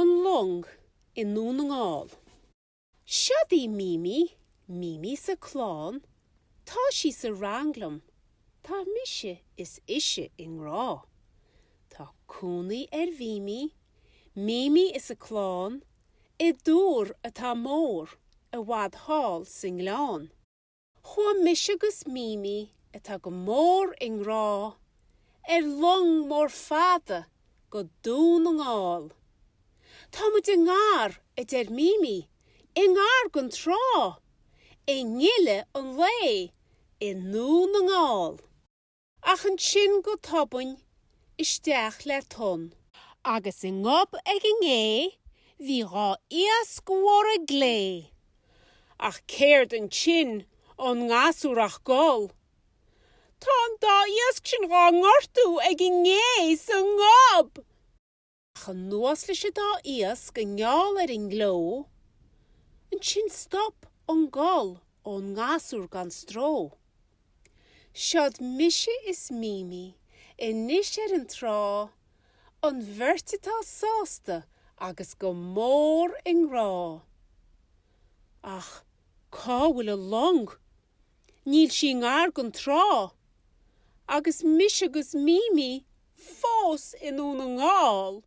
an long in nGaeilge. Siod Mimi sa chlán, tá sí sa ranglam, tá mise is ishe in rá. Tá cúnaí Mimi is a chlán, I dúr atá mór, a bhfad hall sin gleán. Chua mise gus Mimi atá go mór in rá, long mór fada go dún nGaeilge. Tá mu de ngár Mimi, I ngár gon trá, I ngile an lé, I nún nGaeilge. Ach an sin go tobain, isteach le tun. Agus I ngob ag ngé, bhí rá ias go mhór a glé. Ach céard an sin an ngasúrach gáil. Tá an dá iasc sin rá ngortú ag ngé sa ngob. Ach an nuas leis dá iasc an ngeall in gló, an sin stop an gáil an ngasúr gan stró. Siod mise is Mimi, I níos an trá, an bhirtitá sásta agus go mór in rá. Ach, cá bhfuil a long, níl sí ngár gon trá, agus mise gus Mimi fós in nGaeilge.